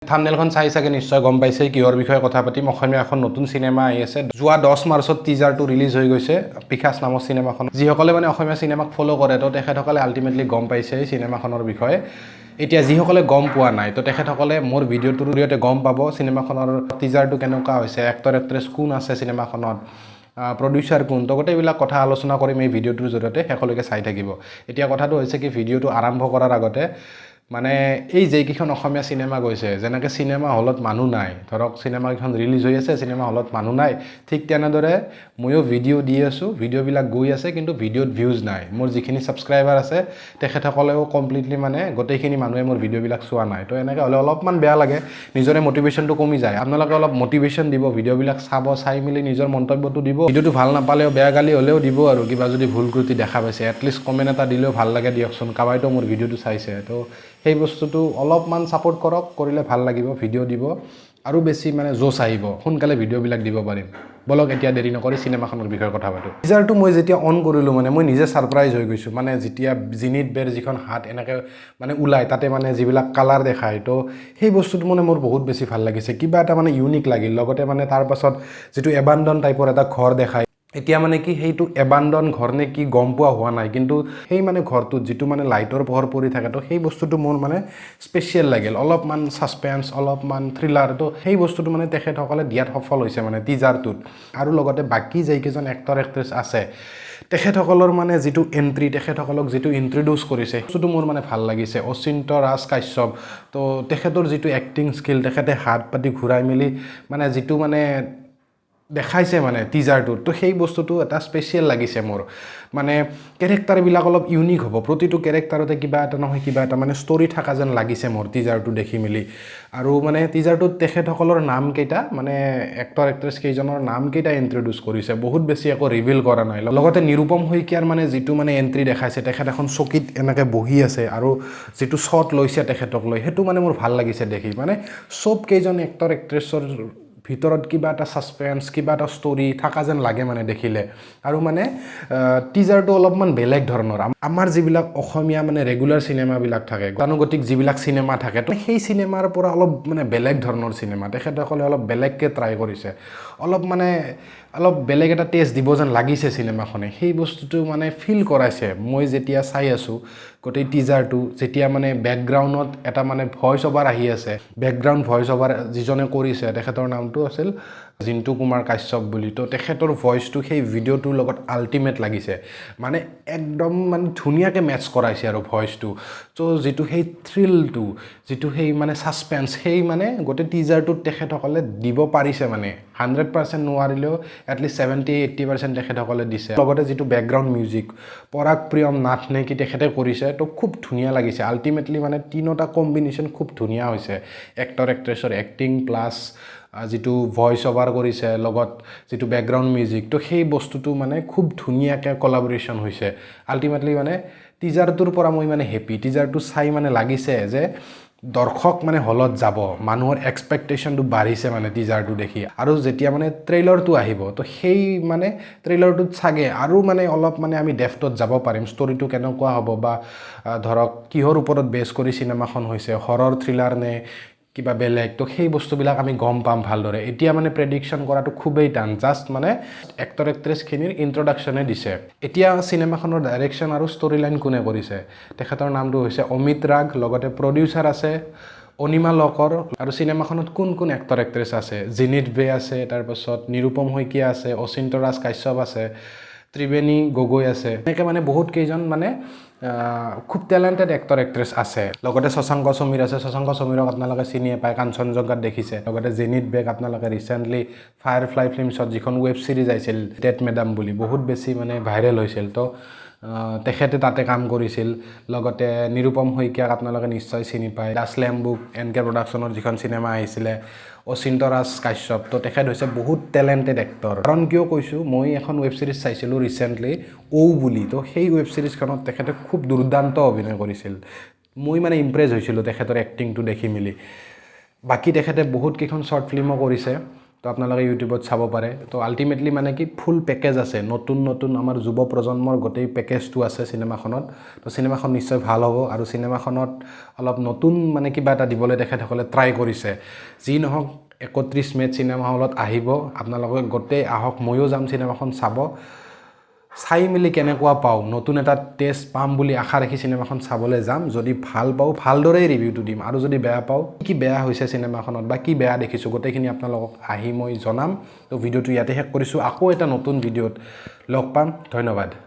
থাম্বনেইলখন চাই চাগে নিশ্চয় গম পাইছে কিহৰ বিষয়ে কথা পাতিম অসমীয়া এখন নতুন সিনেমা আহি আছে যোৱা 10 মাৰ্চত টিজাৰটো ৰিলিজ হৈ গৈছে pikhaas নামৰ সিনেমাখন যিসকলে মানে অসমীয়া সিনেমাক ফলো কৰে তো তেখেতসকলে আলটিমেটলি গম পাইছে এই সিনেমাখনৰ বিষয়ে এতিয়া যিসকলে গম পোৱা নাই তো তেখেতসকলে মোৰ ভিডিঅ'টোৰ জৰিয়তে গম পাব সিনেমাখনৰ টিজাৰটো কেনেকুৱা হৈছে এক্টৰ এক্ট্ৰেছ কোন আছে সিনেমাখনত প্ৰডিউচাৰ কোন তো গোটেইবিলাক কথা আলোচনা কৰিম এই ভিডিঅ'টোৰ জৰিয়তে শেষলৈকে চাই থাকিব এতিয়া কথাটো হৈছে কি ভিডিঅ'টো আৰম্ভ কৰাৰ আগতে মানে এই যে কিখন অসমীয়া সিনেমা গৈছে যেনেকৈ সিনেমা হলত মানুহ নাই ধৰক সিনেমা এখন ৰিলিজ হৈ আছে সিনেমা হলত মানুহ নাই ঠিক তেনেদৰে ময়ো ভিডিঅ' দি আছোঁ ভিডিঅ'বিলাক গৈ আছে কিন্তু ভিডিঅ'ত ভিউজ নাই মোৰ যিখিনি ছাবস্ক্ৰাইবাৰ আছে তেখেতসকলেও কমপ্লিটলি মানে গোটেইখিনি মানুহে মোৰ ভিডিঅ'বিলাক চোৱা নাই তো এনেকৈ হ'লে অলপমান বেয়া লাগে নিজৰে মটিভেশ্যনটো কমি যায় আপোনালোকে অলপ মটিভেশ্যন দিব ভিডিঅ'বিলাক চাব চাই মেলি নিজৰ মন্তব্যটো দিব ভিডিঅ'টো ভাল নাপালেও বেয়া গালি হ'লেও দিব আৰু কিবা যদি ভুল ত্ৰুটি দেখা পাইছে এটলিষ্ট কমেণ্ট এটা দিলেও ভাল লাগে দিয়কচোন কাবাইতো মোৰ ভিডিঅ'টো চাইছে তো সেই বস্তুটো অলপমান সাপোৰ্ট কৰক কৰিলে ভাল লাগিব ভিডিঅ' দিব আৰু বেছি মানে জোশ আহিব সোনকালে ভিডিঅ'বিলাক দিব পাৰিম বলক এতিয়া দেৰি নকৰি সিনেমাখনৰ বিষয়ে কথা পাতোঁ টিজাৰটো মই যেতিয়া অন কৰিলোঁ মানে মই নিজে সাৰপ্ৰাইজ হৈ গৈছোঁ মানে যেতিয়া জিনিত বেৰ যিখন হাত এনেকৈ মানে ওলায় তাতে মানে যিবিলাক কালাৰ দেখায় তো সেই বস্তুটো মানে মোৰ বহুত বেছি ভাল লাগিছে কিবা এটা মানে ইউনিক লাগিল লগতে মানে তাৰ পাছত যিটো এবাণ্ডন টাইপৰ এটা ঘৰ দেখায় এতিয়া মানে কি সেইটো এবাণ্ডন ঘৰ নে কি গম পোৱা হোৱা নাই কিন্তু সেই মানে ঘৰটোত যিটো মানে লাইটৰ পোহৰ পৰি থাকে তো সেই বস্তুটো মোৰ মানে স্পেচিয়েল লাগিল অলপমান সাসপেন্স অলপমান থ্ৰিলাৰ তো সেই বস্তুটো মানে তেখেতসকলে দিয়াত সফল হৈছে মানে টিজাৰটোত আৰু লগতে বাকী যেইকেইজন এক্টৰ এক্ট্ৰেছ আছে তেখেতসকলৰ মানে যিটো এন্ট্ৰি তেখেতসকলক যিটো ইন্ট্ৰডিউচ কৰিছে সেইটো মোৰ মানে ভাল লাগিছে অচিন্ত ৰাজ কাশ্যপ তো তেখেতৰ যিটো এক্টিং স্কিল তেখেতে হাত পাতি ঘূৰাই মেলি মানে যিটো মানে দেখাইছে মানে টিজাৰটোত তো সেই বস্তুটো এটা স্পেচিয়েল লাগিছে মোৰ মানে কেৰেক্টাৰবিলাক অলপ ইউনিক হ'ব প্ৰতিটো কেৰেক্টাৰতে কিবা এটা নহয় কিবা এটা মানে ষ্টৰি থকা যেন লাগিছে মোৰ টিজাৰটো দেখি মেলি আৰু মানে টিজাৰটোত তেখেতসকলৰ নাম কেইটা মানে এক্টৰ এক্ট্ৰেছ কেইজনৰ নাম কেইটা ইন্ট্ৰডিউচ কৰিছে বহুত বেছি একো ৰিভিল কৰা নাই লগতে নিৰূপম শইকীয়াৰ মানে যিটো মানে এন্ট্ৰি দেখাইছে তেখেত এখন চকীত এনেকৈ বহি আছে আৰু যিটো শ্বট লৈছে তেখেতক লৈ সেইটো মানে মোৰ ভাল লাগিছে দেখি মানে চব কেইজন এক্টৰ এক্ট্ৰেছৰ ভিতৰত কিবা এটা সাসপেন্স কিবা এটা ষ্টৰি থাকা যেন লাগে মানে দেখিলে আৰু মানে টিজাৰটো অলপমান বেলেগ ধৰণৰ আমাৰ যিবিলাক অসমীয়া মানে ৰেগুলাৰ সিনেমাবিলাক থাকে গতানুগতিক যিবিলাক সিনেমা থাকে তো সেই সিনেমাৰ পৰা অলপ মানে বেলেগ ধৰণৰ সিনেমা তেখেতসকলে অলপ বেলেগকৈ ট্ৰাই কৰিছে অলপ বেলেগ এটা টেষ্ট দিব যেন লাগিছে সিনেমাখনে সেই বস্তুটো মানে ফিল কৰাইছে মই যেতিয়া চাই আছোঁ গোটেই টিজাৰটো যেতিয়া মানে বেকগ্ৰাউণ্ডত এটা মানে ভইচ অভাৰ আহি আছে বেকগ্ৰাউণ্ড ভইচ অভাৰ যিজনে কৰিছে তেখেতৰ নামটো আছিল জিন্তু কুমাৰ কাশ্যপ বুলি তো তেখেতৰ ভইচটো সেই ভিডিঅ'টোৰ লগত আল্টিমেট লাগিছে মানে একদম মানে ধুনীয়াকৈ মেটচ কৰাইছে আৰু ভইচটো তো যিটো সেই থ্ৰিলটো যিটো সেই মানে সাসপেন্স সেই মানে গোটেই টিজাৰটোত তেখেতসকলে দিব পাৰিছে মানে 100% নোৱাৰিলেও এটলিষ্ট 70-80% তেখেতসকলে দিছে লগতে যিটো বেকগ্ৰাউণ্ড মিউজিক পৰাগ প্ৰিয়ম নাথ নে কি তেখেতে কৰিছে তো খুব ধুনীয়া লাগিছে আল্টিমেটলি মানে তিনিটা কম্বিনেশ্যন খুব ধুনীয়া হৈছে এক্টৰ এক্ট্ৰেছৰ এক্টিং প্লাছ যিটো ভইচ অভাৰ কৰিছে লগত যিটো বেকগ্ৰাউণ্ড মিউজিক তো সেই বস্তুটো মানে খুব ধুনীয়াকৈ কলাবৰেশ্যন হৈছে আল্টিমেটলি মানে টিজাৰটোৰ পৰা মই মানে হেপী টিজাৰটো চাই মানে লাগিছে যে দৰ্শক মানে হলত যাব মানুহৰ এক্সপেক্টেশ্যনটো বাঢ়িছে মানে টিজাৰটো দেখি আৰু যেতিয়া মানে ট্ৰেইলাৰটো আহিব তো সেই মানে ট্ৰেইলাৰটোত চাগে আৰু মানে অলপ মানে আমি ডেফটত যাব পাৰিম ষ্টৰিটো কেনেকুৱা হ'ব বা ধৰক কিহৰ ওপৰত বেছ কৰি চিনেমাখন হৈছে হৰৰ থ্ৰিলাৰ নে কিবা বেলেগ তো সেই বস্তুবিলাক আমি গম পাম ভালদৰে এতিয়া মানে প্ৰেডিকশ্যন কৰাটো খুবেই টান জাষ্ট মানে এক্টৰ এক্ট্ৰেছখিনিৰ ইন্ট্ৰডাকশ্যনে দিছে এতিয়া চিনেমাখনৰ ডাইৰেকশ্যন আৰু ষ্টৰি লাইন কোনে কৰিছে তেখেতৰ নামটো হৈছে অমিত ৰাগ লগতে প্ৰডিউচাৰ আছে অনিমা লকৰ আৰু চিনেমাখনত কোন কোন এক্টৰ এক্ট্ৰেছ আছে জিনিত বে আছে তাৰপাছত নিৰূপম শইকীয়া আছে অচিন্ত ৰাজ কাশ্যপ আছে ত্ৰিবেণী গগৈ আছে এনেকৈ মানে বহুত কেইজন মানে খুব টেলেণ্টেড এক্টৰ এক্ট্ৰেছ আছে লগতে শশাংক সমীৰ আছে শশাংক সমীৰক আপোনালোকে চিনিয়ে পায় কাঞ্চনজংঘাত দেখিছে লগতে জেনিত বেগ আপোনালোকে ৰিচেণ্টলি ফায়াৰফ্লাই ফিল্মছত যিখন ৱেব ছিৰিজ আহিছিল টেট মেডাম বুলি বহুত বেছি মানে ভাইৰেল হৈছিল তো তেখেতে তাতে কাম কৰিছিল লগতে নিৰূপম শইকীয়াক আপোনালোকে নিশ্চয় চিনি পায় দা স্লেম বুক এনকে প্ৰডাকশ্যনৰ যিখন চিনেমা আহিছিলে অচিন্ত ৰাজ কাশ্যপ তো তেখেত হৈছে বহুত টেলেণ্টেড এক্টৰ কাৰণ কিয় কৈছোঁ মই এখন ৱেব ছিৰিজ চাইছিলোঁ ৰিচেণ্টলি বুলি তো সেই ৱেব ছিৰিজখনত তেখেতে খুব দুৰ্দান্ত অভিনয় কৰিছিল মই মানে ইমপ্ৰেছ হৈছিলোঁ তেখেতৰ এক্টিংটো দেখি মেলি বাকী তেখেতে বহুত কেইখন শ্বৰ্ট ফিল্মো কৰিছে তো আপোনালোকে ইউটিউবত চাব পাৰে তো আল্টিমেটলি মানে কি ফুল পেকেজ আছে নতুন আমাৰ যুৱ প্ৰজন্মৰ গোটেই পেকেজটো আছে চিনেমাখনত তো চিনেমাখন নিশ্চয় ভাল হ'ব আৰু চিনেমাখনত অলপ নতুন মানে কিবা এটা দিবলৈ তেখেতসকলে ট্ৰাই কৰিছে যি নহওক 31 মেত চিনেমা হলত আহিব আপোনালোকে গোটেই আহক ময়ো যাম চিনেমাখন চাব চাই মিলি কেনেকুৱা পাওঁ নতুন এটা টেষ্ট পাম বুলি আশা ৰাখি চিনেমাখন চাবলৈ যাম যদি ভাল পাওঁ ভালদৰে ৰিভিউটো দিম আৰু যদি বেয়া পাওঁ কি বেয়া হৈছে চিনেমাখনত বা কি বেয়া দেখিছোঁ গোটেইখিনি আপোনালোকক আহি মই জনাম তো ভিডিঅ'টো ইয়াতে শেষ কৰিছোঁ আকৌ এটা নতুন ভিডিঅ'ত লগ পাম ধন্যবাদ